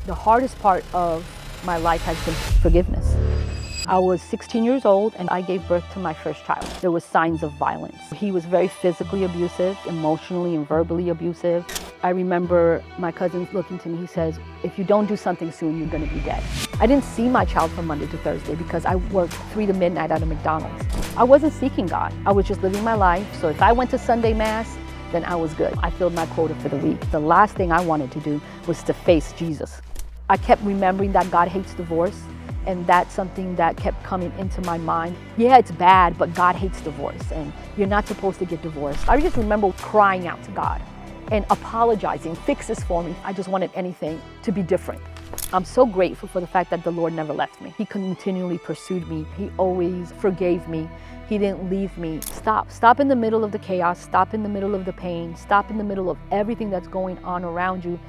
The hardest part of my life has been forgiveness. I was 16 years old and I gave birth to my first child. There was signs of violence. He was very physically abusive, emotionally and verbally abusive. I remember my cousin looking to me, he says, if you don't do something soon, you're gonna be dead. I didn't see my child from Monday to Thursday because I worked 3 to midnight at a McDonald's. I wasn't seeking God. I was just living my life. So if I went to Sunday Mass, then I was good. I filled my quota for the week. The last thing I wanted to do was to face Jesus. I kept remembering that God hates divorce, and that's something that kept coming into my mind. Yeah, it's bad, but God hates divorce, and you're not supposed to get divorced. I just remember crying out to God and apologizing, fix this for me. I just wanted anything to be different. I'm so grateful for the fact that the Lord never left me. He continually pursued me. He always forgave me. He didn't leave me. Stop in the middle of the chaos. Stop in the middle of the pain. Stop in the middle of everything that's going on around you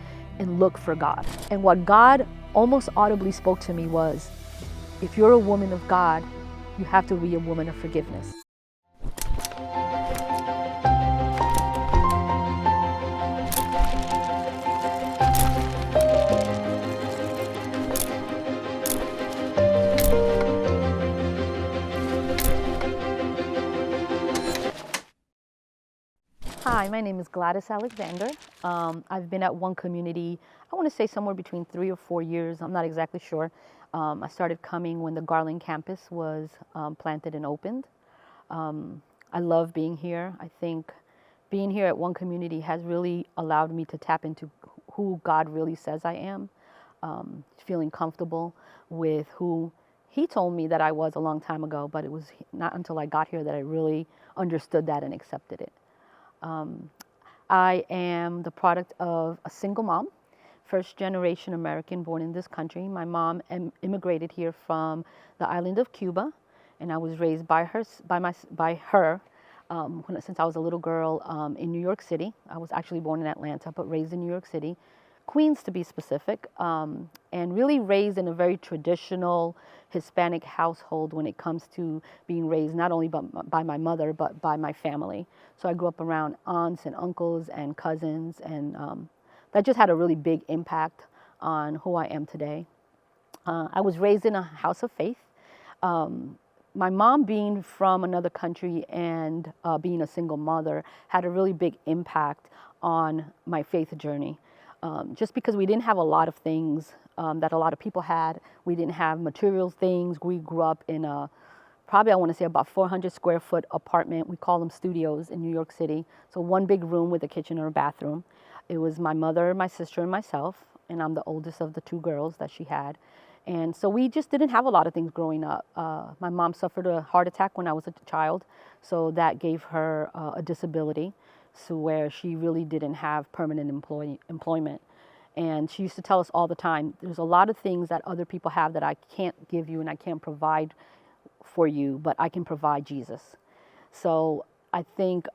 and look for God. And what God almost audibly spoke to me was, if you're a woman of God, you have to be a woman of forgiveness. Hi, my name is Gladys Alexander. I've been at One Community, I want to say somewhere between 3 or 4 years. I'm not exactly sure. I started coming when the Garland campus was planted and opened. I love being here. I think being here at One Community has really allowed me to tap into who God really says I am, feeling comfortable with who He told me that I was a long time ago, but it was not until I got here that I really understood that and accepted it. I am the product of a single mom, first generation American born in this country. My mom immigrated here from the island of Cuba, and I was raised by her since I was a little girl in New York City. I was actually born in Atlanta, but raised in New York City, Queens to be specific, and really raised in a very traditional Hispanic household when it comes to being raised not only by my mother, but by my family. So I grew up around aunts and uncles and cousins, and that just had a really big impact on who I am today. I was raised in a house of faith. My mom being from another country and being a single mother had a really big impact on my faith journey. Just because we didn't have a lot of things that a lot of people had. We didn't have material things. We grew up in a, probably I want to say about 400 square foot apartment. We call them studios in New York City. So one big room with a kitchen or a bathroom. It was my mother, my sister, and myself. And I'm the oldest of the 2 girls that she had. And so we just didn't have a lot of things growing up. My mom suffered a heart attack when I was a child. So that gave her a disability. So where she really didn't have permanent employment. And she used to tell us all the time, there's a lot of things that other people have that I can't give you and I can't provide for you, but I can provide Jesus. So I think,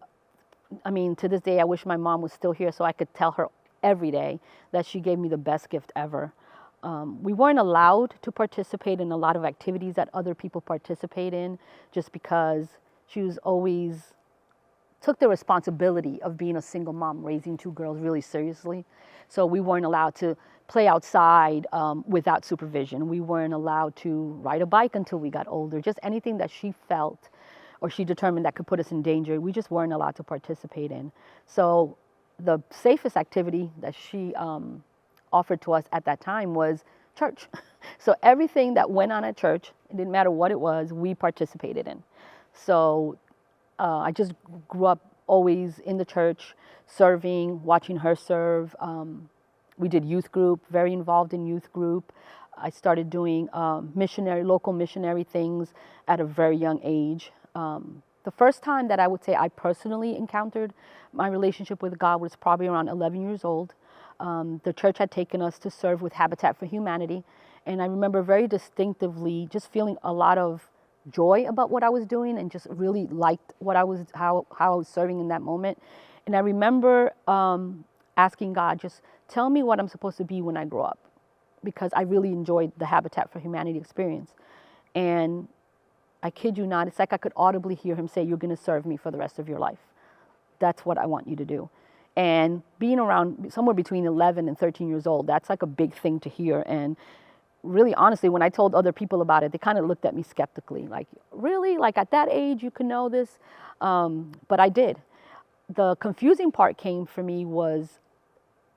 to this day, I wish my mom was still here so I could tell her every day that she gave me the best gift ever. We weren't allowed to participate in a lot of activities that other people participate in just because she was always took the responsibility of being a single mom, raising 2 girls really seriously. So we weren't allowed to play outside without supervision. We weren't allowed to ride a bike until we got older. Just anything that she felt or she determined that could put us in danger, we just weren't allowed to participate in. So the safest activity that she offered to us at that time was church. So everything that went on at church, it didn't matter what it was, we participated in. So I just grew up always in the church, serving, watching her serve. We did youth group, very involved in youth group. I started doing local missionary things at a very young age. The first time that I would say I personally encountered my relationship with God was probably around 11 years old. The church had taken us to serve with Habitat for Humanity. And I remember very distinctively just feeling a lot of joy about what I was doing and just really liked how I was serving in that moment. And I remember asking God, just tell me what I'm supposed to be when I grow up, because I really enjoyed the Habitat for Humanity experience. And I kid you not, it's like I could audibly hear him say, you're going to serve me for the rest of your life. That's what I want you to do. And being around somewhere between 11 and 13 years old, that's like a big thing to hear. And really, honestly, when I told other people about it, they kind of looked at me skeptically, like, really? Like at that age, you can know this? But I did. The confusing part came for me was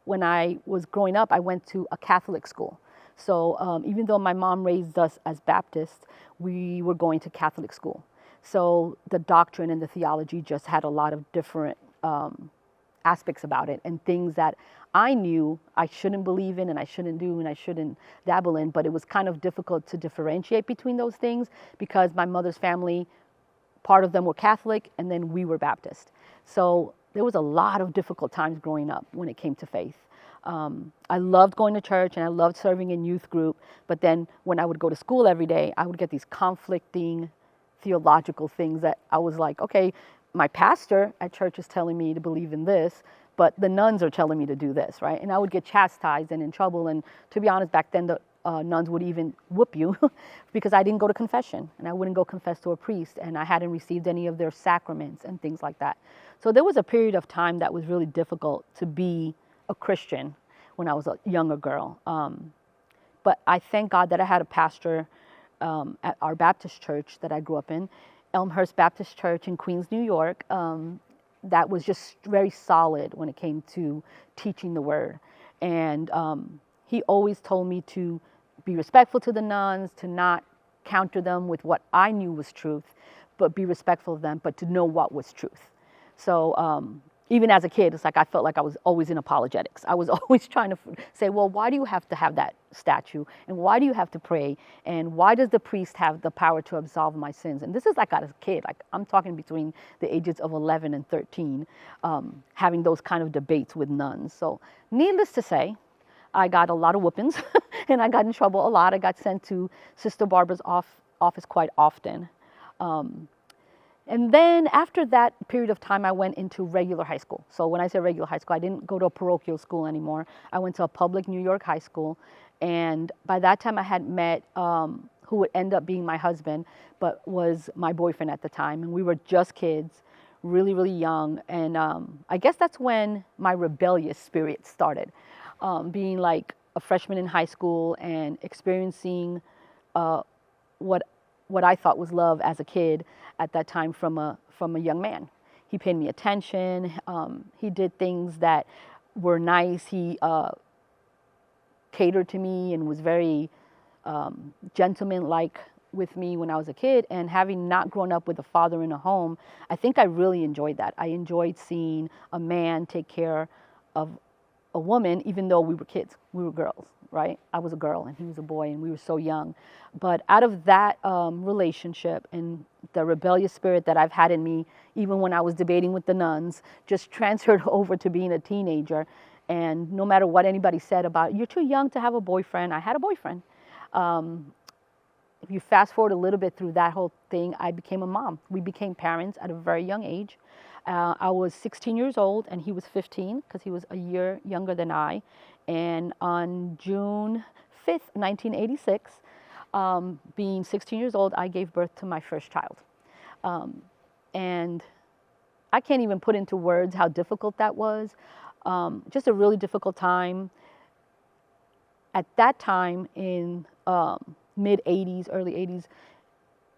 when I was growing up, I went to a Catholic school. So even though my mom raised us as Baptists, we were going to Catholic school. So the doctrine and the theology just had a lot of different aspects about it, and things that I knew I shouldn't believe in and I shouldn't do and I shouldn't dabble in. But it was kind of difficult to differentiate between those things because my mother's family, part of them were Catholic, and then we were Baptist. So there was a lot of difficult times growing up when it came to faith. I loved going to church and I loved serving in youth group, but then when I would go to school every day, I would get these conflicting theological things that I was like, okay, my pastor at church is telling me to believe in this, but the nuns are telling me to do this, right? And I would get chastised and in trouble. And to be honest, back then the nuns would even whoop you because I didn't go to confession and I wouldn't go confess to a priest and I hadn't received any of their sacraments and things like that. So there was a period of time that was really difficult to be a Christian when I was a younger girl. But I thank God that I had a pastor at our Baptist church that I grew up in, Elmhurst Baptist Church in Queens, New York, that was just very solid when it came to teaching the word. And he always told me to be respectful to the nuns, to not counter them with what I knew was truth, but be respectful of them, but to know what was truth. So even as a kid, it's like I felt like I was always in apologetics. I was always trying to say, well, why do you have to have that statue? And why do you have to pray? And why does the priest have the power to absolve my sins? And this is like as a kid, like I'm talking between the ages of 11 and 13, having those kind of debates with nuns. So needless to say, I got a lot of whoopings and I got in trouble a lot. I got sent to Sister Barbara's office quite often. And then after that period of time, I went into regular high school. So when I say regular high school, I didn't go to a parochial school anymore. I went to a public New York high school. And by that time, I had met who would end up being my husband, but was my boyfriend at the time. And we were just kids, really, really young. And I guess that's when my rebellious spirit started, being like a freshman in high school and experiencing what I thought was love as a kid at that time from a young man. He paid me attention. He did things that were nice. He catered to me and was very gentleman-like with me when I was a kid. And having not grown up with a father in a home, I think I really enjoyed that. I enjoyed seeing a man take care of a woman, even though we were kids, we were girls, right? I was a girl and he was a boy and we were so young. But out of that relationship and the rebellious spirit that I've had in me, even when I was debating with the nuns, just transferred over to being a teenager. And no matter what anybody said about, you're too young to have a boyfriend, I had a boyfriend. If you fast forward a little bit through that whole thing, I became a mom. We became parents at a very young age. I was 16 years old and he was 15 because he was a year younger than I. And on June 5th, 1986, being 16 years old, I gave birth to my first child. And I can't even put into words how difficult that was. Just a really difficult time. At that time in mid-80s, early 80s,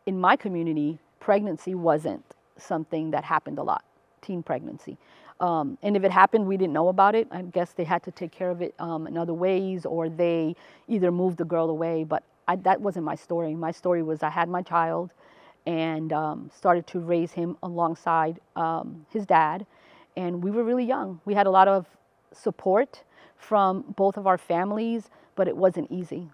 in my community, pregnancy wasn't something that happened a lot. Teen pregnancy. And if it happened, we didn't know about it. I guess they had to take care of it in other ways, or they either moved the girl away. But that wasn't my story. My story was I had my child and started to raise him alongside his dad. And we were really young. We had a lot of support from both of our families, but it wasn't easy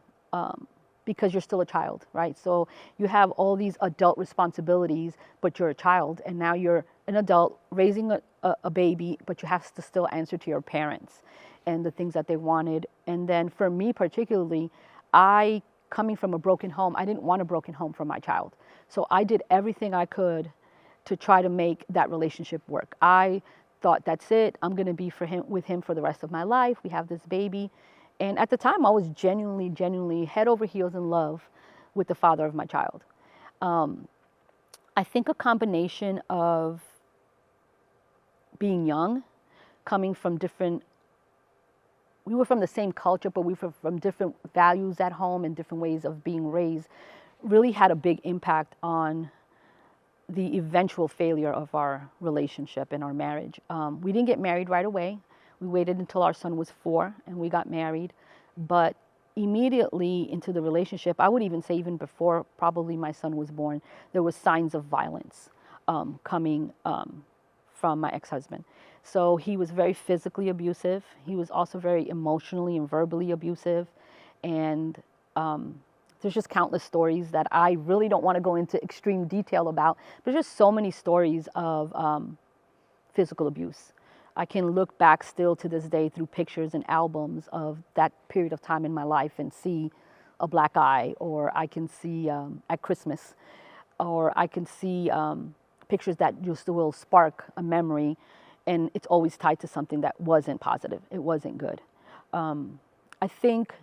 because you're still a child, right? So you have all these adult responsibilities, but you're a child, and now you're an adult raising a baby, but you have to still answer to your parents and the things that they wanted. And then for me particularly, coming from a broken home, I didn't want a broken home for my child. So I did everything I could to try to make that relationship work. I thought, that's it, I'm gonna be with him for the rest of my life. We have this baby. And at the time, I was genuinely head over heels in love with the father of my child. I think a combination of being young, coming from we were from the same culture, but we were from different values at home and different ways of being raised, really had a big impact on the eventual failure of our relationship and our marriage. We didn't get married right away. We waited until our son was 4 and we got married. But immediately into the relationship, I would even say even before probably my son was born, there was signs of violence coming from my ex-husband. So he was very physically abusive. He was also very emotionally and verbally abusive. And there's just countless stories that I really don't want to go into extreme detail about. But there's just so many stories of physical abuse. I can look back still to this day through pictures and albums of that period of time in my life and see a black eye, or I can see at Christmas, or I can see pictures that just will spark a memory, and it's always tied to something that wasn't positive. It wasn't good. I think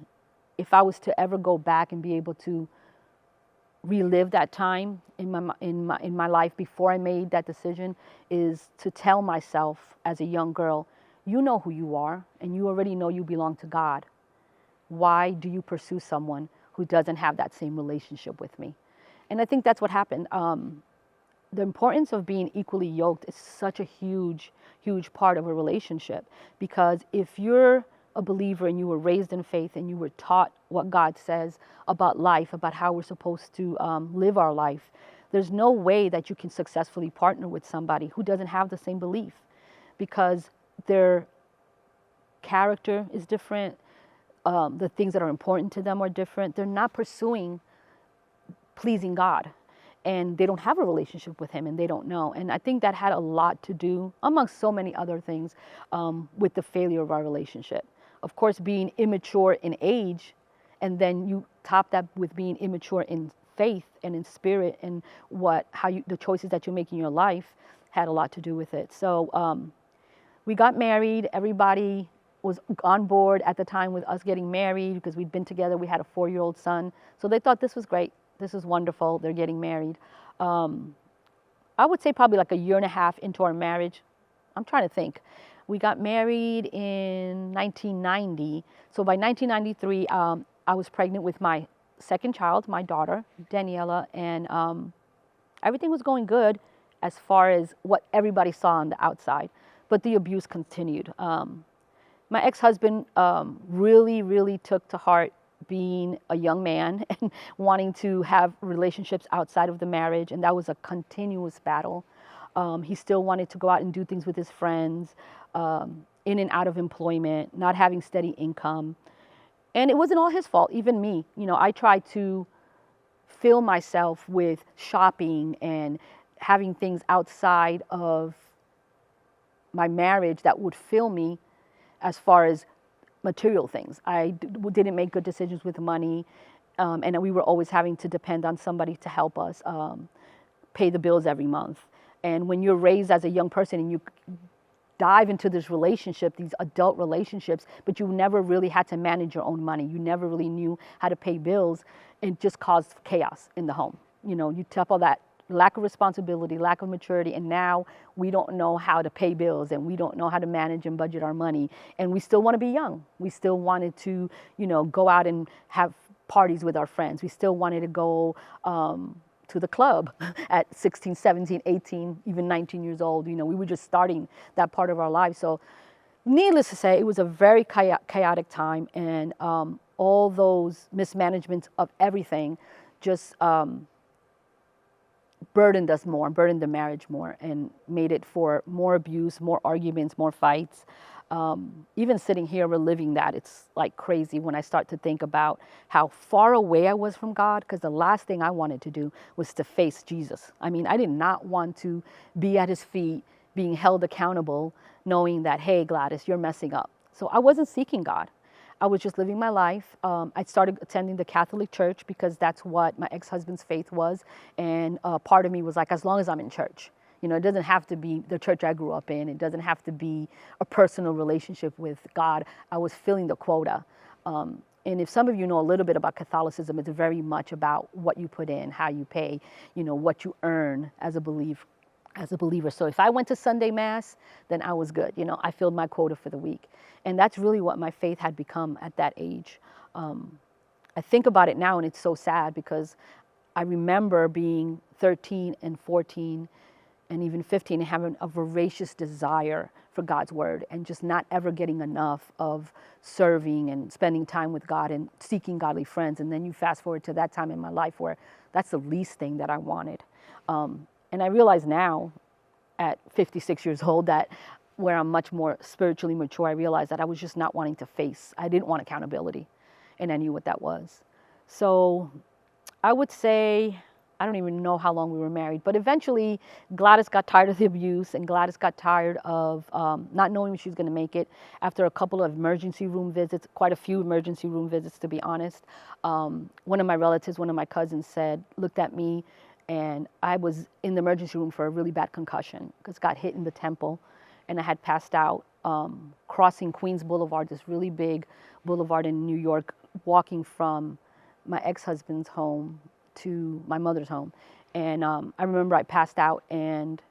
if I was to ever go back and be able to relive that time in my life before I made that decision, is to tell myself as a young girl, you know who you are and you already know you belong to God. Why do you pursue someone who doesn't have that same relationship with me? And I think that's what happened. The importance of being equally yoked is such a huge part of a relationship, because if you're a believer and you were raised in faith and you were taught what God says about life, about how we're supposed to live our life, there's no way that you can successfully partner with somebody who doesn't have the same belief, because their character is different. The things that are important to them are different. They're not pursuing pleasing God, and they don't have a relationship with him, and they don't know. And I think that had a lot to do, amongst so many other things, with the failure of our relationship. Of course, being immature in age, and then you top that with being immature in faith and in spirit, and the choices that you make in your life had a lot to do with it. So we got married. Everybody was on board at the time with us getting married because we'd been together. We had a 4-year-old son. So they thought this was great. This is wonderful. They're getting married. I would say probably like a year and a half into our marriage. I'm trying to think. We got married in 1990. So by 1993, I was pregnant with my second child, my daughter, Daniela, and everything was going good as far as what everybody saw on the outside. But the abuse continued. My ex-husband really took to heart being a young man and wanting to have relationships outside of the marriage, and that was a continuous battle. He still wanted to go out and do things with his friends, in and out of employment, not having steady income. And it wasn't all his fault, even me. I tried to fill myself with shopping and having things outside of my marriage that would fill me as far as material things. I didn't make good decisions with money, and we were always having to depend on somebody to help us pay the bills every month. And when you're raised as a young person and you dive into this relationship, these adult relationships, but you never really had to manage your own money. You never really knew how to pay bills. It just caused chaos in the home. You tap all that lack of responsibility, lack of maturity, and now we don't know how to pay bills, and we don't know how to manage and budget our money, and we still want to be young. We still wanted to, go out and have parties with our friends. We still wanted to go to the club at 16, 17, 18, even 19 years old. We were just starting that part of our lives. So needless to say, it was a very chaotic time, and all those mismanagements of everything just burdened us more, burdened the marriage more, and made it for more abuse, more arguments, more fights. Even sitting here reliving that, it's like crazy when I start to think about how far away I was from God, because the last thing I wanted to do was to face Jesus. I mean, I did not want to be at his feet, being held accountable, knowing that, hey, Gladys, you're messing up. So I wasn't seeking God. I was just living my life. I started attending the Catholic Church because that's what my ex-husband's faith was. And part of me was like, as long as I'm in church, it doesn't have to be the church I grew up in. It doesn't have to be a personal relationship with God. I was filling the quota. And if some of you know a little bit about Catholicism, it's very much about what you put in, how you pay, what you earn as a believer. as a believer. So if I went to Sunday Mass, then I was good. You know, I filled my quota for the week. And that's really what my faith had become at that age. I think about it now and it's so sad because I remember being 13 and 14 and even 15 and having a voracious desire for God's word and just not ever getting enough of serving and spending time with God and seeking godly friends. And then you fast forward to that time in my life where that's the least thing that I wanted. And I realize now at 56 years old that where I'm much more spiritually mature, I realized that I was just not wanting to face. I didn't want accountability, and I knew what that was. So I would say, I don't even know how long we were married, but eventually Gladys got tired of the abuse and Gladys got tired of not knowing if she was going to make it. After a couple of emergency room visits, quite a few emergency room visits to be honest, one of my relatives, one of my cousins looked at me, and I was in the emergency room for a really bad concussion because got hit in the temple and I had passed out crossing Queens Boulevard, this really big boulevard in New York, walking from my ex-husband's home to my mother's home. And I remember I passed out and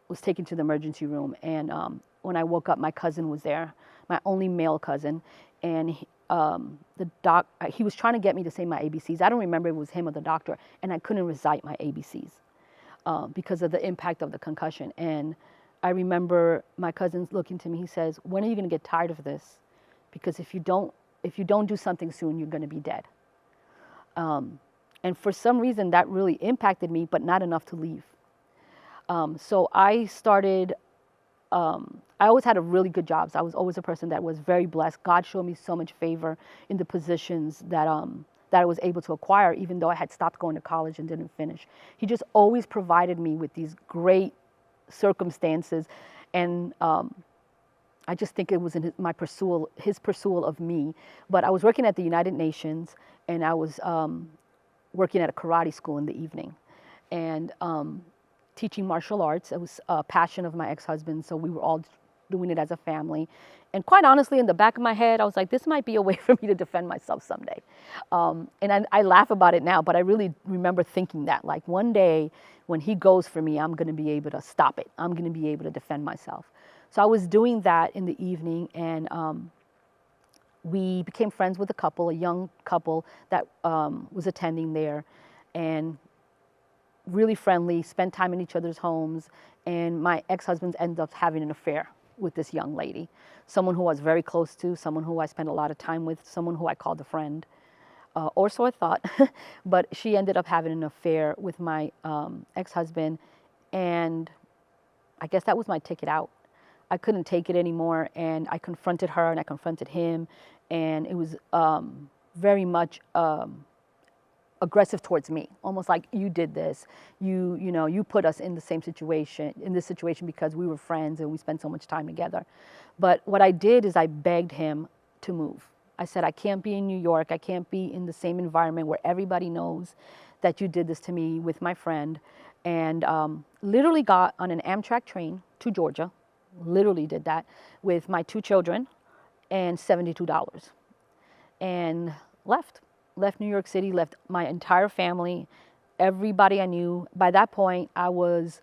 was taken to the emergency room. And when I woke up, my cousin was there, my only male cousin. And he was trying to get me to say my ABCs. I don't remember if it was him or the doctor. And I couldn't recite my ABCs because of the impact of the concussion. And I remember my cousin looking to me, he says, when are you going to get tired of this? Because if you don't do something soon, you're going to be dead. And for some reason, that really impacted me, but not enough to leave. So I started, I always had a really good job. So I was always a person that was very blessed. God showed me so much favor in the positions that I was able to acquire, even though I had stopped going to college and didn't finish. He just always provided me with these great circumstances. And I just think it was in his pursuit of me. But I was working at the United Nations, and I was working at a karate school in the evening and teaching martial arts. It was a passion of my ex-husband, so we were all doing it as a family. And quite honestly, in the back of my head, I was like, this might be a way for me to defend myself someday. And I laugh about it now, but I really remember thinking that, like, one day when he goes for me, I'm going to be able to stop it. I'm going to be able to defend myself. So I was doing that in the evening, and we became friends with a young couple that was attending there, and really friendly, spent time in each other's homes. And my ex-husband ended up having an affair with this young lady, someone who I was very close to, someone who I spent a lot of time with, someone who I called a friend, or so I thought. But she ended up having an affair with my ex-husband, and I guess that was my ticket out. I couldn't take it anymore, and I confronted her and I confronted him, and it was very much aggressive towards me, almost like, you did this, you put us in this situation because we were friends and we spent so much time together. But what I did is I begged him to move. I said, I can't be in New York, I can't be in the same environment where everybody knows that you did this to me with my friend. And literally got on an Amtrak train to Georgia, literally did that with my 2 children and $72, and left New York City, left my entire family, everybody I knew. By that point, I was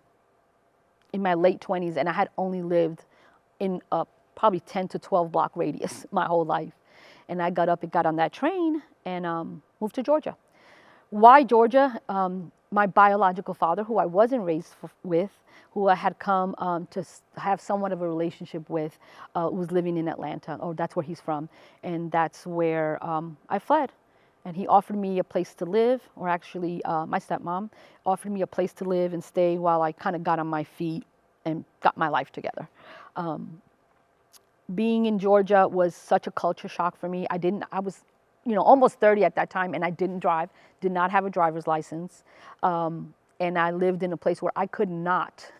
in my late 20s, and I had only lived in a probably 10 to 12 block radius my whole life. And I got on that train and moved to Georgia. Why Georgia? My biological father, who I wasn't raised with, who I had come to have somewhat of a relationship with, was living in Atlanta. Oh, that's where he's from. And that's where I fled. And he offered me a place to live, or actually my stepmom offered me a place to live and stay while I kind of got on my feet and got my life together. Being in Georgia was such a culture shock for me. I was almost 30 at that time, and I didn't drive, did not have a driver's license. And I lived in a place where I could not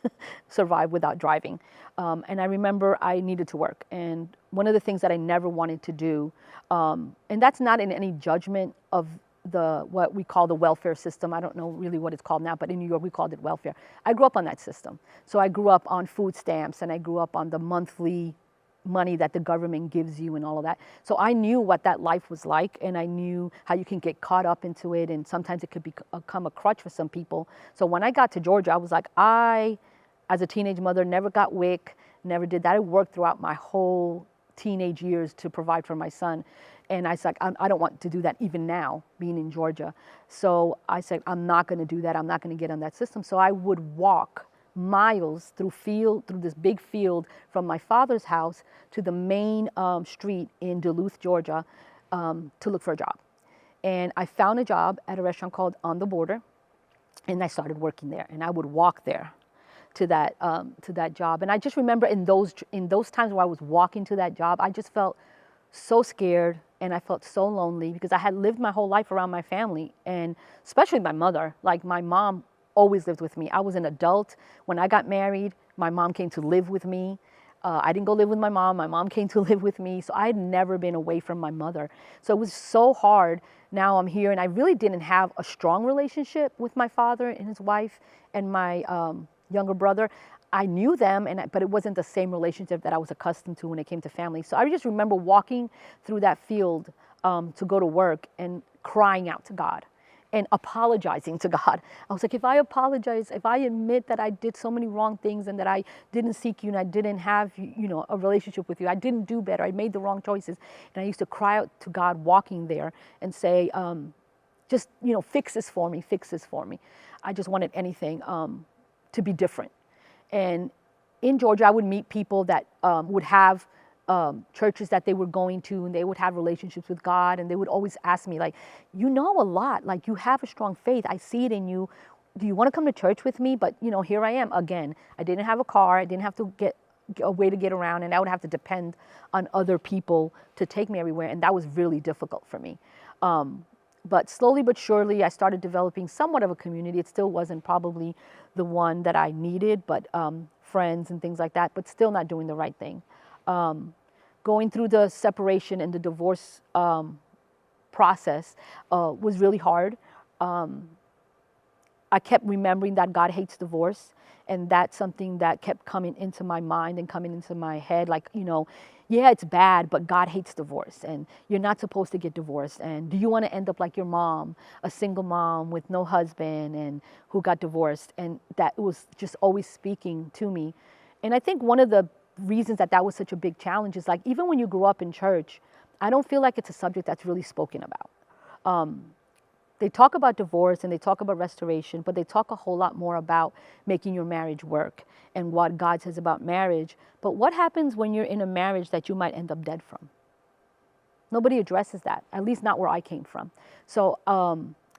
survive without driving. And I remember I needed to work. And one of the things that I never wanted to do, and that's not in any judgment of what we call the welfare system. I don't know really what it's called now, but in New York we called it welfare. I grew up on that system. So I grew up on food stamps, and I grew up on the monthly money that the government gives you and all of that. So I knew what that life was like, and I knew how you can get caught up into it, and sometimes it could become a crutch for some people. So when I got to Georgia, I was like, I as a teenage mother, never got WIC, never did that. I worked throughout my whole teenage years to provide for my son. And I said, I don't want to do that even now, being in Georgia. So I said, I'm not going to do that. I'm not going to get on that system. So I would walk miles through this big field from my father's house to the main street in Duluth, Georgia, to look for a job. And I found a job at a restaurant called On the Border, and I started working there. And I would walk there to that job. And I just remember in those times where I was walking to that job, I just felt so scared, and I felt so lonely because I had lived my whole life around my family, and especially my mother. Like, my mom always lived with me. I was an adult when I got married. My mom came to live with me. I didn't go live with my mom. My mom came to live with me. So I had never been away from my mother. So it was so hard. Now I'm here, and I really didn't have a strong relationship with my father and his wife and my younger brother. I knew them, but it wasn't the same relationship that I was accustomed to when it came to family. So I just remember walking through that field to go to work and crying out to God and apologizing to God. I was like, if I apologize, if I admit that I did so many wrong things and that I didn't seek you and I didn't have, a relationship with you, I didn't do better, I made the wrong choices. And I used to cry out to God walking there and say, just, fix this for me, fix this for me. I just wanted anything to be different. And in Georgia, I would meet people that would have churches that they were going to, and they would have relationships with God, and they would always ask me, like, you know a lot, like, you have a strong faith, I see it in you, do you want to come to church with me? But here I am again. I didn't have a car, I didn't have to get a way to get around, and I would have to depend on other people to take me everywhere, and that was really difficult for me. But slowly but surely, I started developing somewhat of a community. It still wasn't probably the one that I needed, but friends and things like that, but still not doing the right thing. Going through the separation and the divorce process was really hard. I kept remembering that God hates divorce, and that's something that kept coming into my mind and coming into my head, like, yeah, it's bad, but God hates divorce, and you're not supposed to get divorced. And do you want to end up like your mom, a single mom with no husband and who got divorced? And that was just always speaking to me. And I think one of the reasons that was such a big challenge is, like, even when you grew up in church, I don't feel like it's a subject that's really spoken about. They talk about divorce and they talk about restoration, but they talk a whole lot more about making your marriage work and what God says about marriage. But what happens when you're in a marriage that you might end up dead from? Nobody addresses that, at least not where I came from. So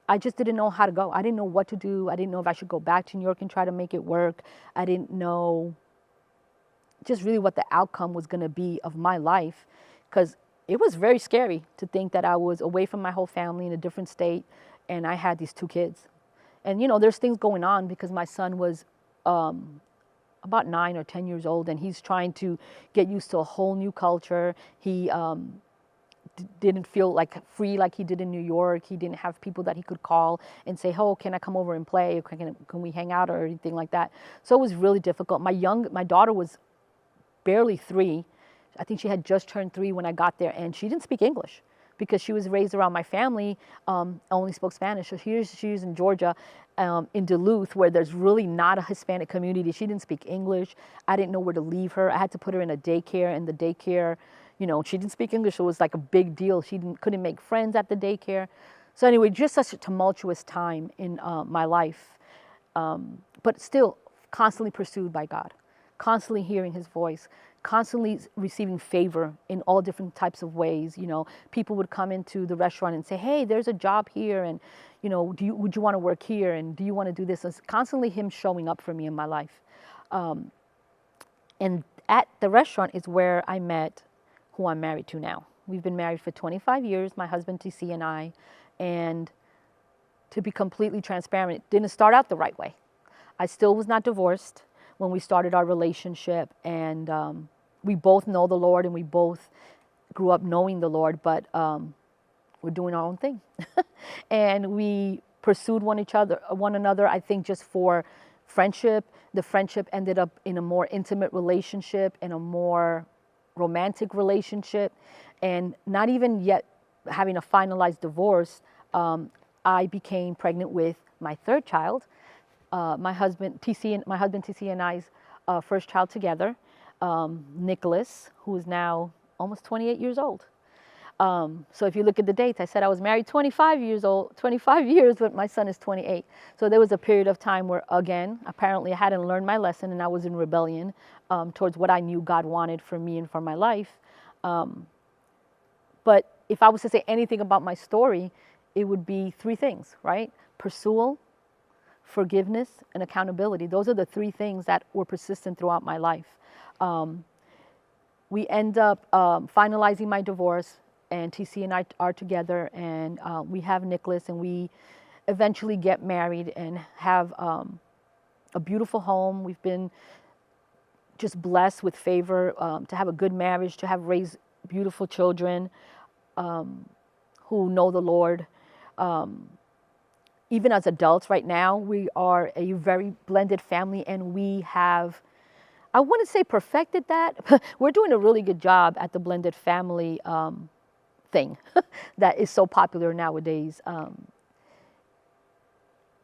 I just didn't know how to go. I didn't know what to do. I didn't know if I should go back to New York and try to make it work. I didn't know just really what the outcome was going to be of my life, because it was very scary to think that I was away from my whole family in a different state, and I had these 2 kids. And, there's things going on because my son was about 9 or 10 years old, and he's trying to get used to a whole new culture. He didn't feel like free like he did in New York. He didn't have people that he could call and say, oh, can I come over and play? Can we hang out or anything like that? So it was really difficult. My daughter was barely 3. I think she had just turned 3 when I got there, and she didn't speak English because she was raised around my family, only spoke Spanish. So she's in Georgia, in Duluth, where there's really not a Hispanic community. She didn't speak English. I didn't know where to leave her. I had to put her in a daycare, and the daycare, she didn't speak English, so it was like a big deal. She couldn't make friends at the daycare. So anyway, just such a tumultuous time in my life, but still constantly pursued by God, constantly hearing his voice, constantly receiving favor in all different types of ways. People would come into the restaurant and say, hey, there's a job here, and would you want to work here, and do you want to do this? It's constantly him showing up for me in my life. And at the restaurant is where I met who I'm married to now. We've been married for 25 years, my husband TC and I, and to be completely transparent, it didn't start out the right way. I still was not divorced when we started our relationship, and we both know the Lord, and we both grew up knowing the Lord, but we're doing our own thing. And we pursued one another, I think, just for friendship. The friendship ended up in a more intimate relationship, in a more romantic relationship, and not even yet having a finalized divorce, I became pregnant with my 3rd child. My husband TC and I's first child together, Nicholas, who is now almost 28 years old. So if you look at the dates, I said I was married 25 years old, 25 years, but my son is 28. So there was a period of time where, again, apparently I hadn't learned my lesson and I was in rebellion towards what I knew God wanted for me and for my life. But if I was to say anything about my story, it would be three things, right? Pursual, forgiveness, and accountability. Those are the three things that were persistent throughout my life. We end up finalizing my divorce, and TC and I are together, and we have Nicholas, and we eventually get married and have a beautiful home. We've been just blessed with favor to have a good marriage, to have raised beautiful children who know the Lord. Even as adults right now, we are a very blended family, and we have, I wouldn't say perfected that, but we're doing a really good job at the blended family thing that is so popular nowadays.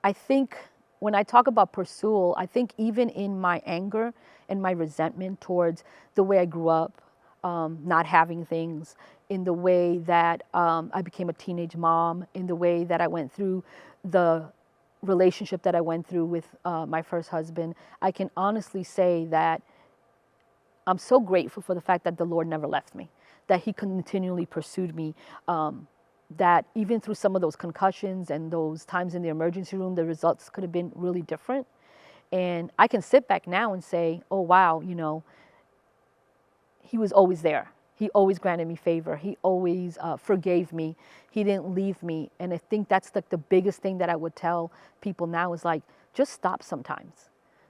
I think when I talk about pursual, I think even in my anger and my resentment towards the way I grew up, not having things, in the way that I became a teenage mom, in the way that I went through the relationship that I went through with my first husband, I can honestly say that I'm so grateful for the fact that the Lord never left me, that He continually pursued me, that even through some of those concussions and those times in the emergency room, the results could have been really different. And I can sit back now and say, oh, wow, you know, He was always there. He always granted me favor. He always forgave me. He didn't leave me. And I think that's like the biggest thing that I would tell people now is like, just stop sometimes.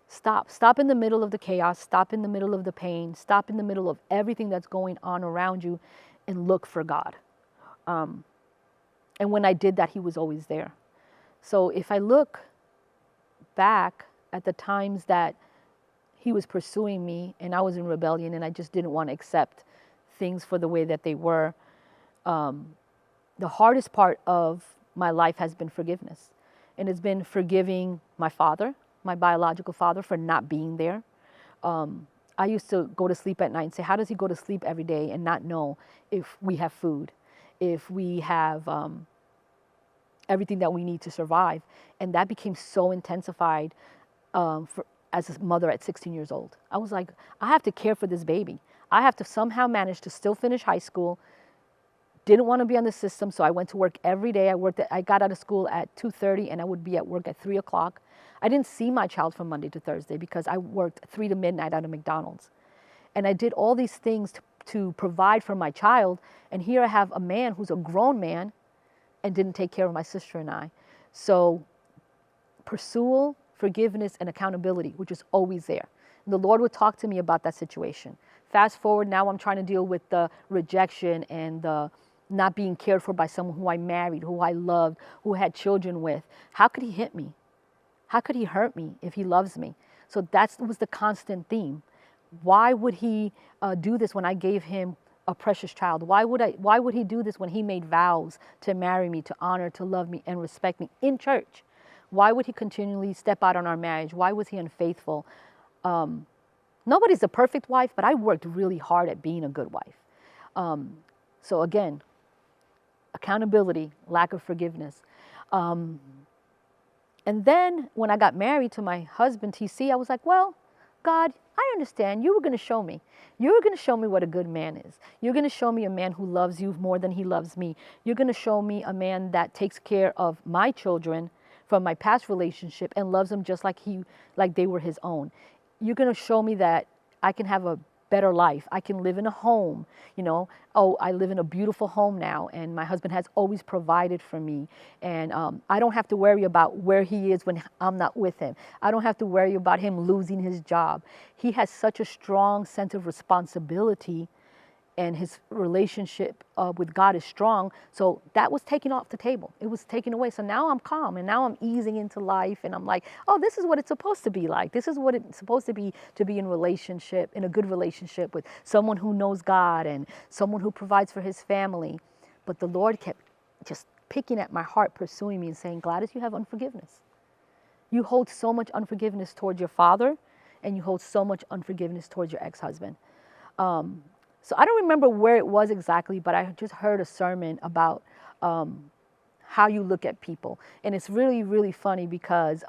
Stop in the middle of the chaos. Stop in the middle of the pain. Stop in the middle of everything that's going on around you and look for God. And when I did that, He was always there. So if I look back at the times that He was pursuing me and I was in rebellion and I just didn't want to accept things for the way that they were, the hardest part of my life has been forgiveness. And it's been forgiving my father, my biological father, for not being there. I used to go to sleep at night and say, how does he go to sleep every day and not know if we have food, if we have everything that we need to survive? And that became so intensified as a mother at 16 years old. I was like, I have to care for this baby. I have to somehow manage to still finish high school. Didn't want to be on the system, so I went to work every day. I got out of school at 2:30 and I would be at work at 3 o'clock. I didn't see my child from Monday to Thursday because I worked 3 to midnight at a McDonald's. And I did all these things to provide for my child. And here I have a man who's a grown man and didn't take care of my sister and I. So pursual, forgiveness, and accountability, which is always there. And the Lord would talk to me about that situation. Fast forward, now I'm trying to deal with the rejection and the not being cared for by someone who I married, who I loved, who I had children with. How could he hit me? How could he hurt me if he loves me? So that was the constant theme. Why would he do this when I gave him a precious child? Why would he do this when he made vows to marry me, to honor, to love me, and respect me in church? Why would he continually step out on our marriage? Why was he unfaithful? Nobody's a perfect wife, but I worked really hard at being a good wife. So again, accountability, lack of forgiveness. And then when I got married to my husband, TC, I was like, well, God, I understand. You were going to show me. You were going to show me what a good man is. You're going to show me a man who loves you more than he loves me. You're going to show me a man that takes care of my children from my past relationship and loves them just like they were his own. You're going to show me that I can have a better life. I can live in a home, you know. Oh, I live in a beautiful home now, and my husband has always provided for me. And I don't have to worry about where he is when I'm not with him. I don't have to worry about him losing his job. He has such a strong sense of responsibility, and his relationship with God is strong. So that was taken off the table. It was taken away. So now I'm calm, and now I'm easing into life, and I'm like, oh, this is what it's supposed to be like. This is what it's supposed to be in relationship, in a good relationship with someone who knows God and someone who provides for his family. But the Lord kept just picking at my heart, pursuing me and saying, Gladys, you have unforgiveness. You hold so much unforgiveness towards your father and you hold so much unforgiveness towards your ex-husband. So I don't remember where it was exactly, but I just heard a sermon about how you look at people. And it's really, really funny because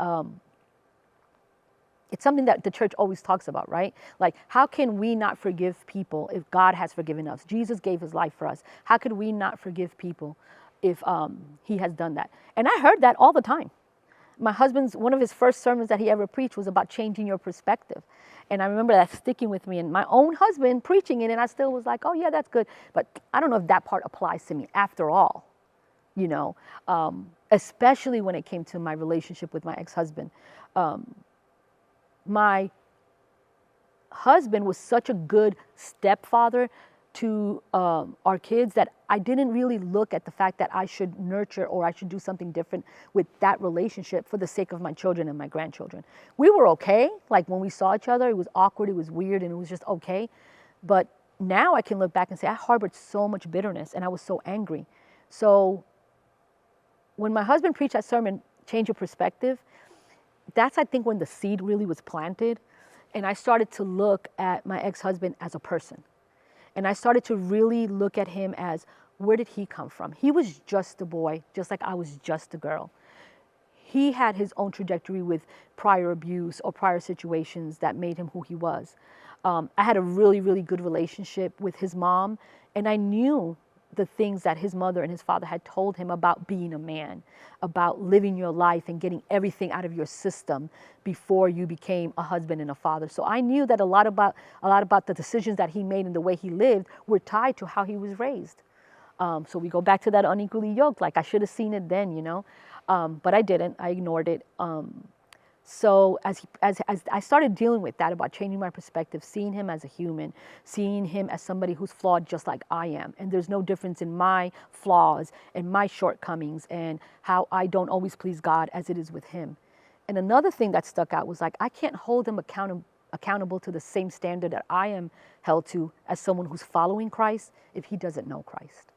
it's something that the church always talks about, right? Like, how can we not forgive people if God has forgiven us? Jesus gave his life for us. How could we not forgive people if he has done that? And I heard that all the time. My husband's, one of his first sermons that he ever preached was about changing your perspective. And I remember that sticking with me, and my own husband preaching it, and I still was like, oh yeah, that's good. But I don't know if that part applies to me after all, you know, especially when it came to my relationship with my ex-husband. My husband was such a good stepfather to our kids that I didn't really look at the fact that I should nurture or I should do something different with that relationship for the sake of my children and my grandchildren. We were okay. Like when we saw each other, it was awkward, it was weird, and it was just okay. But now I can look back and say I harbored so much bitterness and I was so angry. So when my husband preached that sermon, Change Your Perspective, that's, I think, when the seed really was planted. And I started to look at my ex-husband as a person. And I started to really look at him as, where did he come from? He was just a boy, just like I was just a girl. He had his own trajectory with prior abuse or prior situations that made him who he was. I had a really, really good relationship with his mom, and I knew the things that his mother and his father had told him about being a man, about living your life and getting everything out of your system before you became a husband and a father. So I knew that a lot about the decisions that he made and the way he lived were tied to how he was raised. So we go back to that unequally yoked, like I should have seen it then, you know, but I didn't. I ignored it. So as I started dealing with that, about changing my perspective, seeing him as a human, seeing him as somebody who's flawed just like I am, and there's no difference in my flaws and my shortcomings and how I don't always please God as it is with him. And another thing that stuck out was like, I can't hold him accountable to the same standard that I am held to as someone who's following Christ if he doesn't know Christ.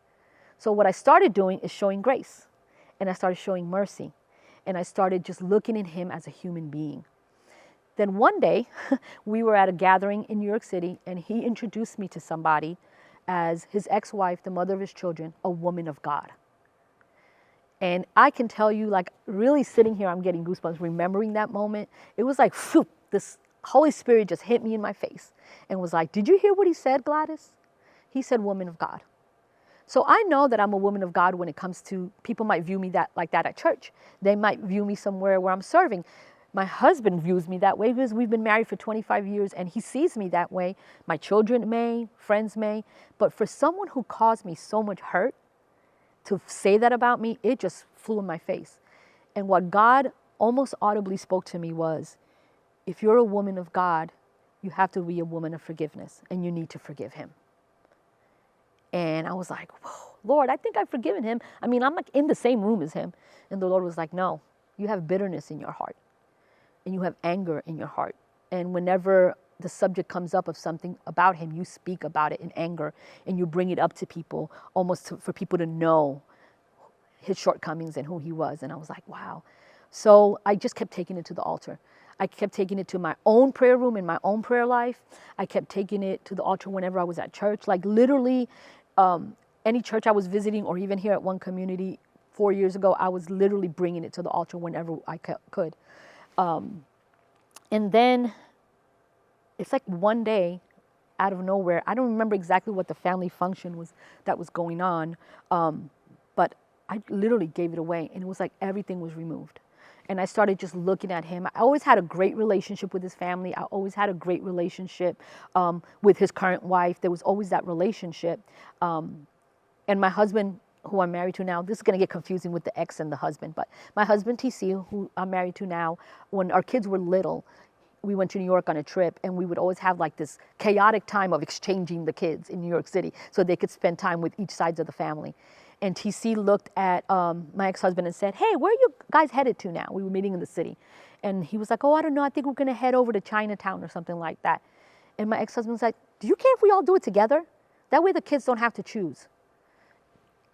So what I started doing is showing grace, and I started showing mercy. And I started just looking at him as a human being. Then one day, we were at a gathering in New York City, and he introduced me to somebody as his ex-wife, the mother of his children, a woman of God. And I can tell you, like, really sitting here, I'm getting goosebumps remembering that moment. It was like, phew, this Holy Spirit just hit me in my face and was like, did you hear what he said, Gladys? He said, woman of God. So I know that I'm a woman of God when it comes to, people might view me like that at church. They might view me somewhere where I'm serving. My husband views me that way because we've been married for 25 years and he sees me that way. My children may, friends may, but for someone who caused me so much hurt to say that about me, it just flew in my face. And what God almost audibly spoke to me was, if you're a woman of God, you have to be a woman of forgiveness and you need to forgive him. And I was like, whoa, Lord, I think I've forgiven him. I mean, I'm like in the same room as him. And the Lord was like, no, you have bitterness in your heart and you have anger in your heart. And whenever the subject comes up of something about him, you speak about it in anger and you bring it up to people almost for people to know his shortcomings and who he was. And I was like, wow. So I just kept taking it to the altar. I kept taking it to my own prayer room in my own prayer life. I kept taking it to the altar whenever I was at church, like literally any church I was visiting, or even here at One Community 4 years ago, I was literally bringing it to the altar whenever I could. And then it's like one day out of nowhere, I don't remember exactly what the family function was that was going on, but I literally gave it away and it was like everything was removed. And I started just looking at him. I always had a great relationship with his family. I always had a great relationship with his current wife. There was always that relationship. And my husband, who I'm married to now, this is going to get confusing with the ex and the husband, but my husband, TC, who I'm married to now, when our kids were little, we went to New York on a trip, and we would always have like this chaotic time of exchanging the kids in New York City so they could spend time with each sides of the family. And TC looked at my ex-husband and said, hey, where are you guys headed to now? We were meeting in the city. And he was like, oh, I don't know. I think we're going to head over to Chinatown or something like that. And my ex-husband was like, do you care if we all do it together? That way the kids don't have to choose.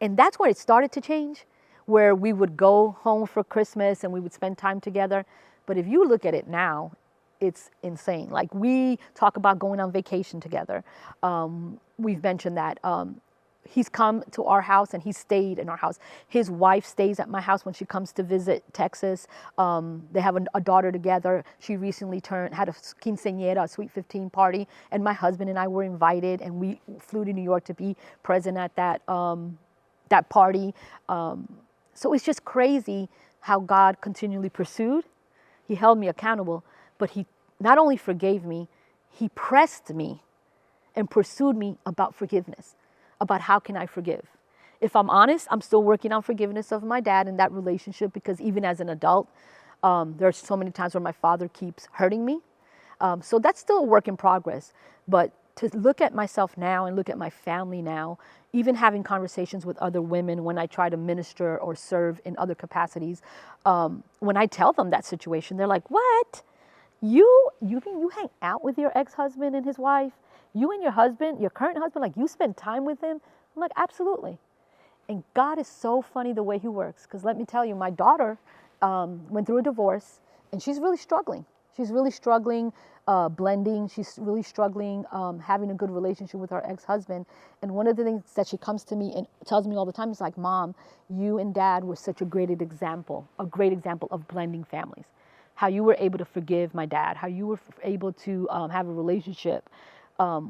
And that's where it started to change, where we would go home for Christmas and we would spend time together. But if you look at it now, it's insane. Like, we talk about going on vacation together. We've mentioned that. He's come to our house and he stayed in our house. His wife stays at my house when she comes to visit Texas. They have a daughter together. She recently had a quinceañera, a Sweet 15 party, and my husband and I were invited, and we flew to New York to be present at that party. So it's just crazy how God continually pursued. He held me accountable, but he not only forgave me, he pressed me and pursued me about forgiveness, about how can I forgive. If I'm honest, I'm still working on forgiveness of my dad in that relationship, because even as an adult, there's so many times where my father keeps hurting me. So that's still a work in progress. But to look at myself now and look at my family now, even having conversations with other women when I try to minister or serve in other capacities, when I tell them that situation, they're like, what? You hang out with your ex-husband and his wife? You and your husband, your current husband, like, you spend time with him? I'm like, absolutely. And God is so funny the way he works. Because let me tell you, my daughter went through a divorce, and she's really struggling. She's really struggling blending. She's really struggling having a good relationship with her ex-husband. And one of the things that she comes to me and tells me all the time is like, Mom, you and Dad were such a great example of blending families. How you were able to forgive my dad, how you were able to have a relationship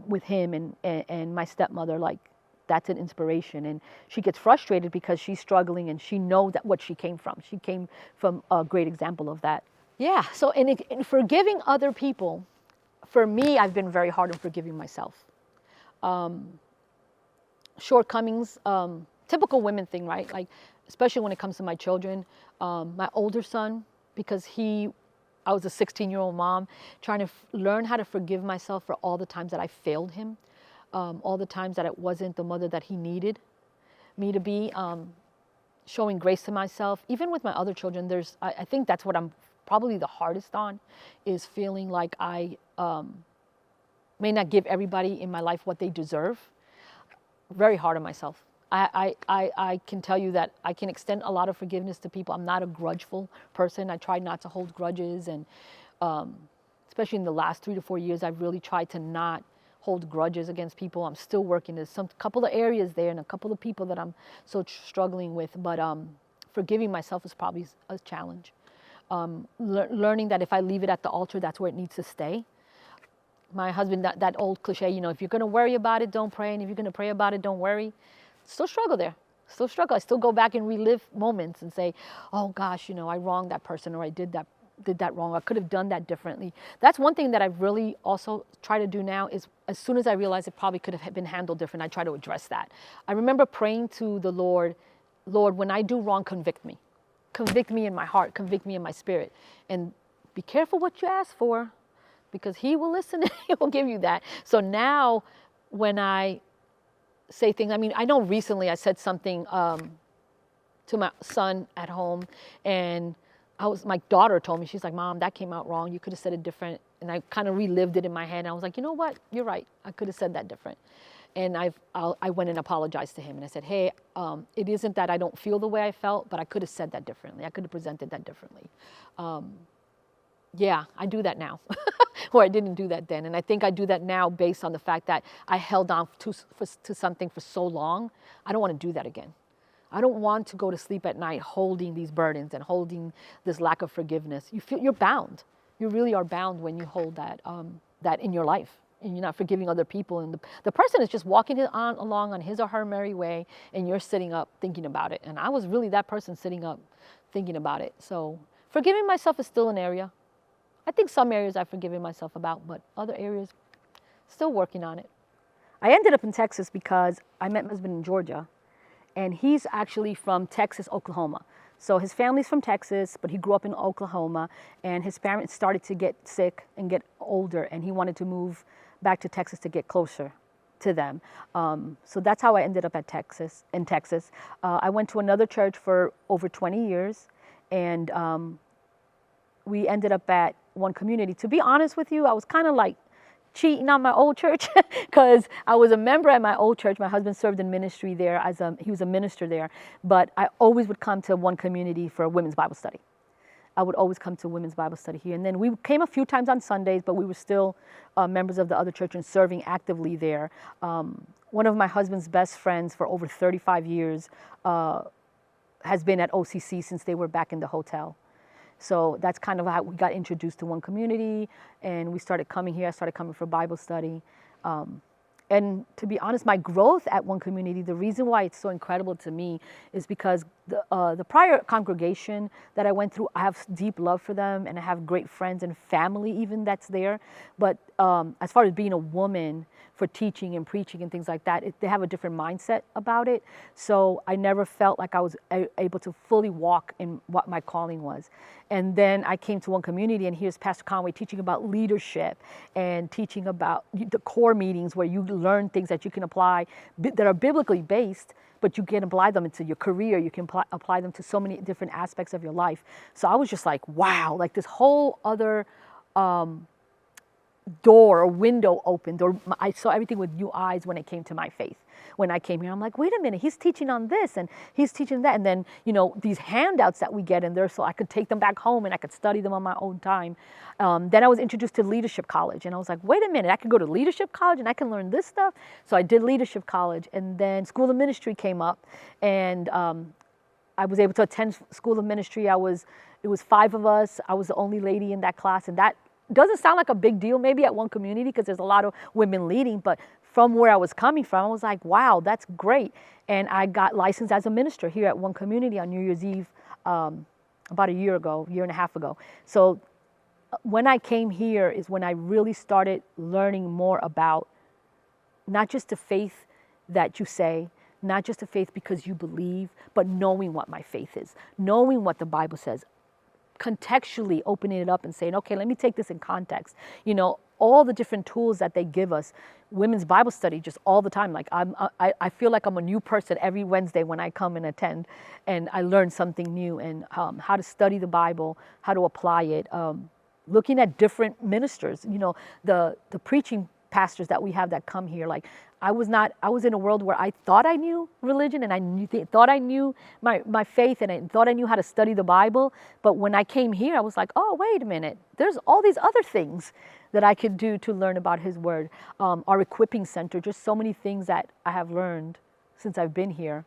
with him and my stepmother. Like, that's an inspiration. And she gets frustrated because she's struggling, and she knows that what she came from. She came from a great example of that. Yeah, so in forgiving other people, for me, I've been very hard on forgiving myself. Shortcomings, typical women thing, right? Like, especially when it comes to my children. My older son, because I was a 16-year-old mom, trying to learn how to forgive myself for all the times that I failed him, all the times that it wasn't the mother that he needed me to be, showing grace to myself. Even with my other children, I think that's what I'm probably the hardest on, is feeling like I may not give everybody in my life what they deserve. Very hard on myself. I can tell you that I can extend a lot of forgiveness to people. I'm not a grudgeful person. I try not to hold grudges, and especially in the last 3 to 4 years, I've really tried to not hold grudges against people. I'm still working. There's some couple of areas there and a couple of people that I'm so struggling with, but forgiving myself is probably a challenge. Learning that if I leave it at the altar, that's where it needs to stay. My husband, that old cliche, if you're going to worry about it, don't pray. And if you're going to pray about it, don't worry. Still struggle there. Still struggle. I still go back and relive moments and say, oh gosh, I wronged that person, or I did that wrong. I could have done that differently. That's one thing that I really also try to do now, is as soon as I realize it probably could have been handled different, I try to address that. I remember praying to the Lord, when I do wrong, convict me. Convict me in my heart, convict me in my spirit. And be careful what you ask for, because he will listen and he will give you that. So now when I say things, I know recently I said something to my son at home, and my daughter told me, she's like, Mom, that came out wrong. You could have said it different. And I kind of relived it in my head. And I was like, you know what? You're right. I could have said that different. And I went and apologized to him. And I said, hey, it isn't that I don't feel the way I felt, but I could have said that differently. I could have presented that differently. Yeah, I do that now. Or I didn't do that then. And I think I do that now based on the fact that I held on to something for so long. I don't want to do that again. I don't want to go to sleep at night holding these burdens and holding this lack of forgiveness. You're bound. You really are bound when you hold that in your life, and you're not forgiving other people. And the person is just walking along on his or her merry way, and you're sitting up thinking about it. And I was really that person sitting up thinking about it. So forgiving myself is still an area. I think some areas I've forgiven myself about, but other areas, still working on it. I ended up in Texas because I met my husband in Georgia, and he's actually from Texas, Oklahoma. So his family's from Texas, but he grew up in Oklahoma, and his parents started to get sick and get older, and he wanted to move back to Texas to get closer to them. So that's how I ended up in Texas. I went to another church for over 20 years, and we ended up at one community. To be honest with you, I was kind of like cheating on my old church because I was a member at my old church. My husband served in ministry there he was a minister there, but I always would come to one community for a women's Bible study. I would always come to women's Bible study here. And then we came a few times on Sundays, but we were still members of the other church and serving actively there. One of my husband's best friends for over 35 years has been at OCC since they were back in the hotel. So that's kind of how we got introduced to One Community, and we started coming here. I started coming for Bible study. And to be honest, my growth at One Community, the reason why it's so incredible to me is because the prior congregation that I went through, I have deep love for them, and I have great friends and family even that's there. But as far as being a woman for teaching and preaching and things like that, they have a different mindset about it. So I never felt like I was able to fully walk in what my calling was. And then I came to One Community, and here's Pastor Conway teaching about leadership and teaching about the core meetings where you learn things that you can apply that are biblically based, but you can apply them into your career. You can apply them to so many different aspects of your life. So I was just like, wow, like this whole other door or window opened, or I saw everything with new eyes when it came to my faith. When I came here, I'm like, wait a minute, he's teaching on this and he's teaching that. And then, you know, these handouts that we get in there, so I could take them back home and I could study them on my own time. Then I was introduced to Leadership College, and I was like, wait a minute, I could go to Leadership College and I can learn this stuff. So I did Leadership College, and then School of Ministry came up, and I was able to attend School of Ministry. It was 5 of us. I was the only lady in that class, and that doesn't sound like a big deal maybe at One Community because there's a lot of women leading, but from where I was coming from, I was like, wow, that's great. And I got licensed as a minister here at One Community on New Year's Eve about a year and a half ago. So when I came here is when I really started learning more about not just the faith that you say, not just the faith because you believe, but knowing what my faith is, knowing what the Bible says, contextually opening it up and saying, okay, let me take this in context. You know, all the different tools that they give us, women's Bible study just all the time. Like I feel like I'm a new person every Wednesday when I come and attend, and I learn something new, and how to study the Bible, how to apply it, looking at different ministers, you know, the preaching pastors that we have that come here. Like I was in a world where I thought I knew religion, and thought I knew my faith, and I thought I knew how to study the Bible. But when I came here, I was like, oh, wait a minute, there's all these other things that I could do to learn about His Word. Our equipping center, just so many things that I have learned since I've been here.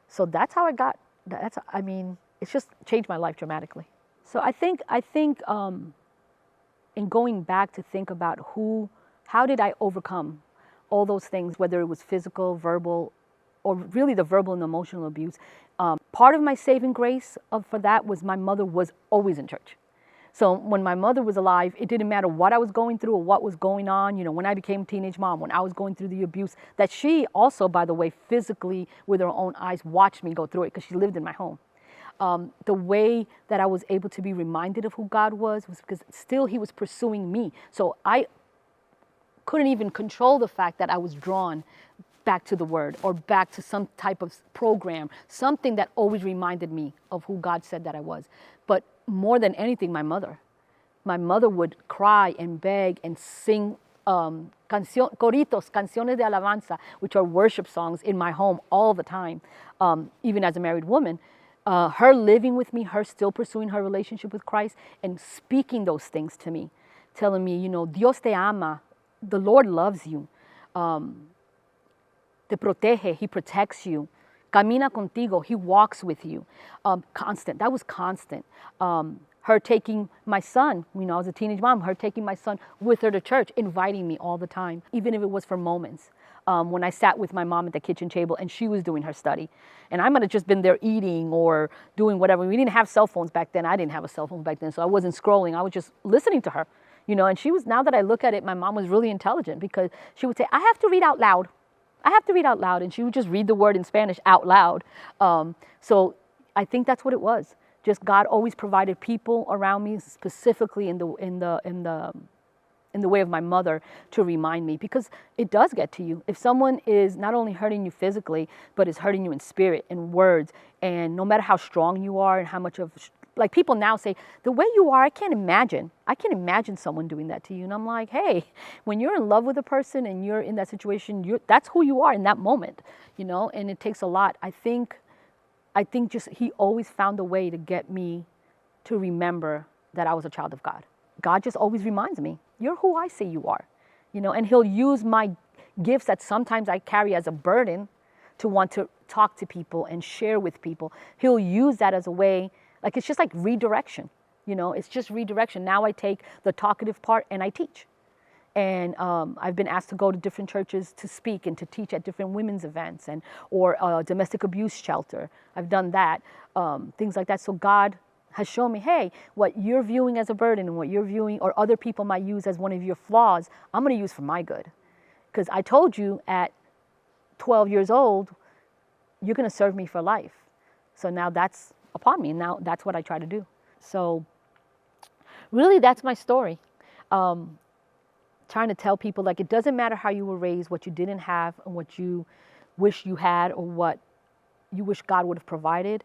So that's how I got, it's just changed my life dramatically. So I think in going back to think about how did I overcome all those things, whether it was physical, verbal, or really the verbal and emotional abuse. Part of my saving grace for that was my mother was always in church. So when my mother was alive, it didn't matter what I was going through or what was going on. You know, when I became a teenage mom, when I was going through the abuse, that she also, by the way, physically with her own eyes watched me go through it because she lived in my home. The way that I was able to be reminded of who God was because still He was pursuing me. So I couldn't even control the fact that I was drawn back to the Word or back to some type of program, something that always reminded me of who God said that I was. But more than anything, my mother would cry and beg and sing coritos, canciones de alabanza, which are worship songs in my home all the time, even as a married woman. Her living with me, her still pursuing her relationship with Christ and speaking those things to me, telling me, you know, Dios te ama, the Lord loves you, te protege, He protects you, camina contigo, He walks with you. Constant, that was constant. Her taking my son, you know, I was a teenage mom, her taking my son with her to church, inviting me all the time, even if it was for moments. When I sat with my mom at the kitchen table and she was doing her study. And I might have just been there eating or doing whatever. We didn't have cell phones back then. I didn't have a cell phone back then, so I wasn't scrolling. I was just listening to her, you know, and she was, now that I look at it, my mom was really intelligent because she would say, I have to read out loud. I have to read out loud. And she would just read the word in Spanish out loud. So I think that's what it was. Just God always provided people around me, specifically in the way of my mother, to remind me, because it does get to you. If someone is not only hurting you physically, but is hurting you in spirit and words, and no matter how strong you are and how much of, like people now say, the way you are, I can't imagine someone doing that to you. And I'm like, hey, when you're in love with a person and you're in that situation, that's who you are in that moment, you know, and it takes a lot. I think just He always found a way to get me to remember that I was a child of God. God just always reminds me, you're who I say you are, and he'll use my gifts that sometimes I carry as a burden to want to talk to people and share with people. He'll use that as a way, like it's just like redirection, it's just redirection. Now I take the talkative part and I teach. And I've been asked to go to different churches to speak and to teach at different women's events or domestic abuse shelter. I've done that, things like that. So God has shown me, hey, what you're viewing as a burden and what you're viewing or other people might use as one of your flaws, I'm going to use for my good. Because I told you at 12 years old, you're going to serve me for life. So now that's upon me. And now that's what I try to do. So really, that's my story. Trying to tell people, like, it doesn't matter how you were raised, what you didn't have and what you wish you had or what you wish God would have provided.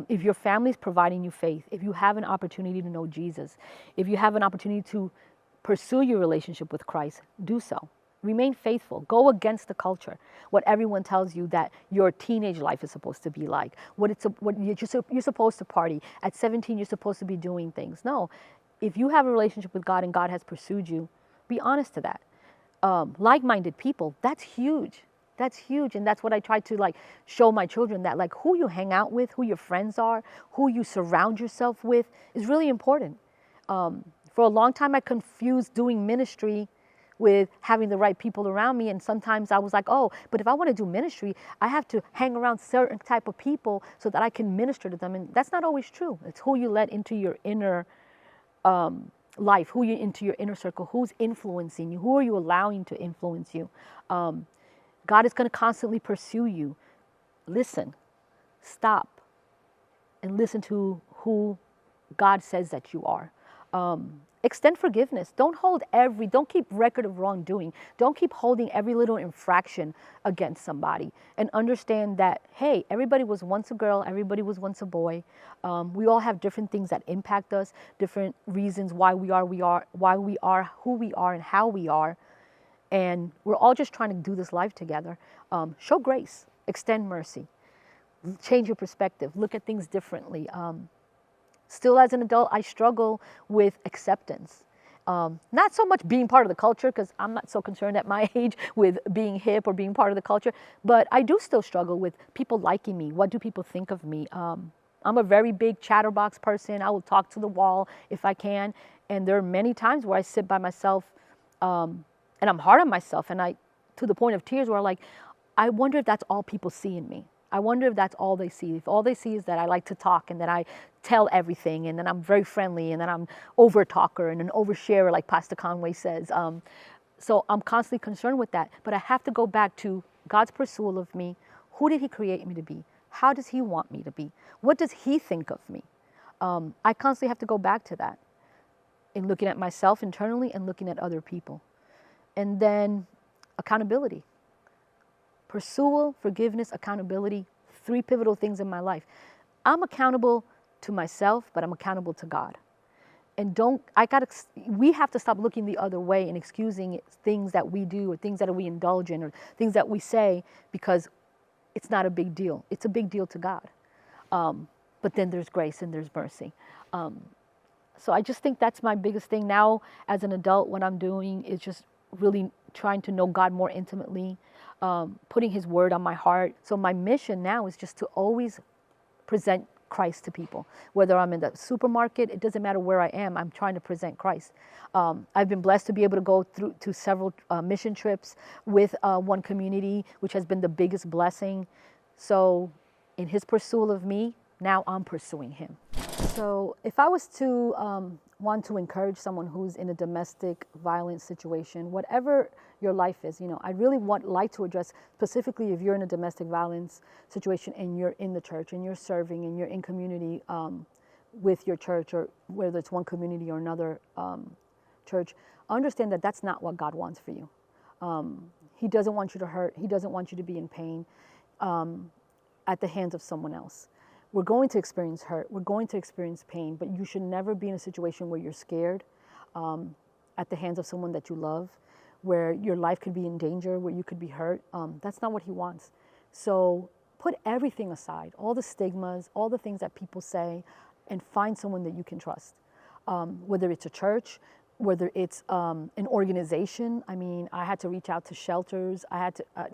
If your family's providing you faith, if you have an opportunity to know Jesus, if you have an opportunity to pursue your relationship with Christ, do so. Remain faithful. Go against the culture. What everyone tells you that your teenage life is supposed to be like. What you're supposed to party. At 17, you're supposed to be doing things. No. If you have a relationship with God and God has pursued you, be honest to that. Like-minded people, that's huge. That's huge. And that's what I try to show my children, that who you hang out with, who your friends are, who you surround yourself with is really important. For a long time, I confused doing ministry with having the right people around me. And sometimes I was like, oh, but if I want to do ministry, I have to hang around certain type of people so that I can minister to them. And that's not always true. It's who you let into your inner life, who you into your inner circle, who's influencing you, who are you allowing to influence you. God is going to constantly pursue you. Listen, stop, and listen to who God says that you are. Extend forgiveness. Don't keep record of wrongdoing. Don't keep holding every little infraction against somebody. And understand that, hey, everybody was once a girl, everybody was once a boy. We all have different things that impact us, different reasons why we are who we are and how we are. And we're all just trying to do this life together. Show grace, extend mercy, change your perspective, look at things differently. Still, as an adult, I struggle with acceptance. Not so much being part of the culture, because I'm not so concerned at my age with being hip or being part of the culture, but I do still struggle with people liking me. What do people think of me? I'm a very big chatterbox person. I will talk to the wall if I can. And there are many times where I sit by myself and I'm hard on myself, and to the point of tears, where I wonder if that's all people see in me. I wonder if that's all they see. If all they see is that I like to talk and that I tell everything and that I'm very friendly and that I'm over talker and an oversharer, like Pastor Conway says. So I'm constantly concerned with that. But I have to go back to God's pursuit of me. Who did he create me to be? How does he want me to be? What does he think of me? I constantly have to go back to that in looking at myself internally and looking at other people. And then accountability. Pursual, forgiveness, accountability, 3 pivotal things in my life. I'm accountable to myself, but I'm accountable to God. And we have to stop looking the other way and excusing things that we do or things that we indulge in or things that we say because it's not a big deal. It's a big deal to God. But then there's grace and there's mercy. So I just think that's my biggest thing now as an adult. What I'm doing is just really trying to know God more intimately, putting his word on my heart. So my mission now is just to always present Christ to people. Whether I'm in the supermarket, it doesn't matter where I am, I'm trying to present Christ. I've been blessed to be able to go through to several mission trips with one community, which has been the biggest blessing. So in his pursuit of me, now I'm pursuing him. So if I was to want to encourage someone who's in a domestic violence situation, whatever your life is, I really like to address specifically if you're in a domestic violence situation and you're in the church and you're serving and you're in community with your church, or whether it's one community or another church, understand that that's not what God wants for you. He doesn't want you to hurt. He doesn't want you to be in pain at the hands of someone else. We're going to experience hurt. We're going to experience pain, but you should never be in a situation where you're scared at the hands of someone that you love, where your life could be in danger, where you could be hurt. That's not what he wants. So put everything aside, all the stigmas, all the things that people say, and find someone that you can trust, whether it's a church, whether it's an organization. I mean, I had to reach out to shelters.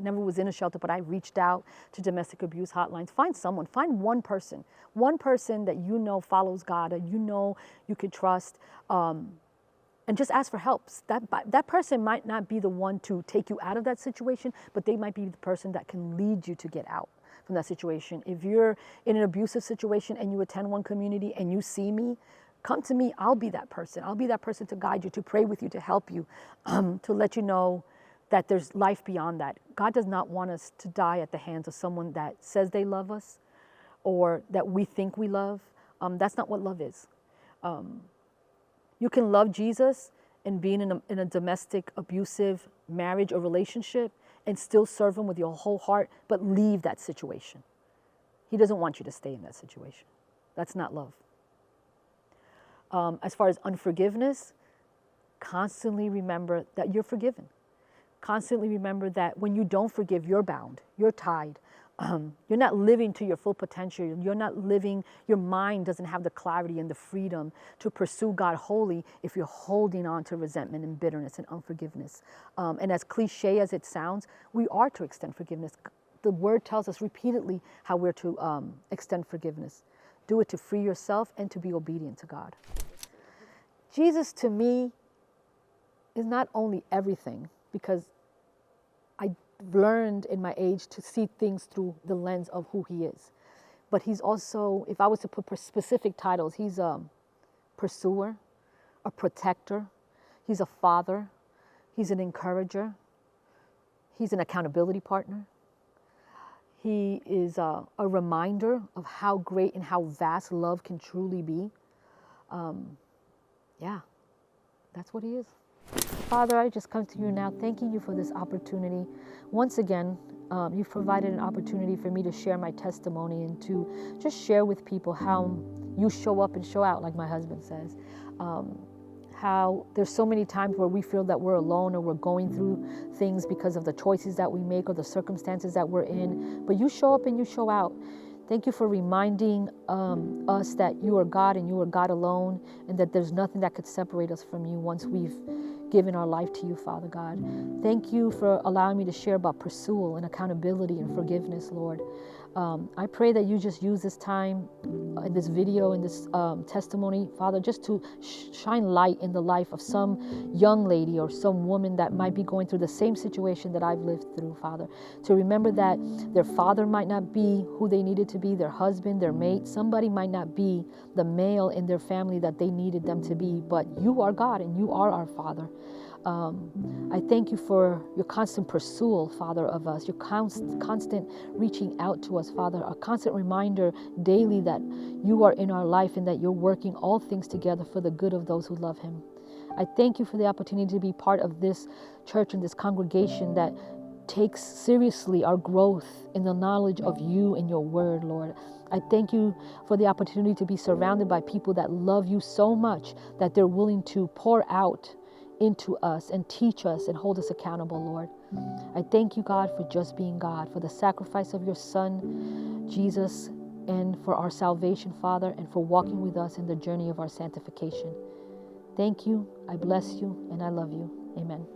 Never was in a shelter, but I reached out to domestic abuse hotlines. Find someone, find one person that you know follows God, that you know you could trust, and just ask for help. That person might not be the one to take you out of that situation, but they might be the person that can lead you to get out from that situation. If you're in an abusive situation and you attend one community and you see me, come to me. I'll be that person. I'll be that person to guide you, to pray with you, to help you, to let you know that there's life beyond that. God does not want us to die at the hands of someone that says they love us or that we think we love. That's not what love is. You can love Jesus and be in a domestic abusive marriage or relationship and still serve him with your whole heart, but leave that situation. He doesn't want you to stay in that situation. That's not love. As far as unforgiveness, constantly remember that you're forgiven. Constantly remember that when you don't forgive, you're bound, you're tied. You're not living to your full potential. You're not living, your mind doesn't have the clarity and the freedom to pursue God wholly if you're holding on to resentment and bitterness and unforgiveness. And as cliche as it sounds, we are to extend forgiveness. The word tells us repeatedly how we're to extend forgiveness. Do it to free yourself and to be obedient to God. Jesus, to me, is not only everything, because I learned in my age to see things through the lens of who he is. But he's also, if I was to put specific titles, he's a pursuer, a protector, he's a father, he's an encourager, he's an accountability partner. He is a reminder of how great and how vast love can truly be. Yeah, that's what he is. Father, I just come to you now, thanking you for this opportunity. Once again, you've provided an opportunity for me to share my testimony and to just share with people how you show up and show out, like my husband says. How there's so many times where we feel that we're alone or we're going through things because of the choices that we make or the circumstances that we're in, but you show up and you show out. Thank you for reminding us that you are God and you are God alone, and that there's nothing that could separate us from you once we've given our life to you, Father God. Thank you for allowing me to share about pursual and accountability and forgiveness, Lord. I pray that you just use this time in this video, in this testimony, Father, just to shine light in the life of some young lady or some woman that might be going through the same situation that I've lived through, Father. To remember that their father might not be who they needed to be, their husband, their mate, somebody might not be the male in their family that they needed them to be, but you are God and you are our Father. I thank you for your constant pursual, Father, of us, your constant reaching out to us, Father, a constant reminder daily that you are in our life and that you're working all things together for the good of those who love him. I thank you for the opportunity to be part of this church and this congregation that takes seriously our growth in the knowledge of you and your word, Lord. I thank you for the opportunity to be surrounded by people that love you so much that they're willing to pour out into us and teach us and hold us accountable, Lord. I thank you, God, for just being God, for the sacrifice of your Son, Jesus, and for our salvation, Father, and for walking with us in the journey of our sanctification. Thank you, I bless you, and I love you. Amen.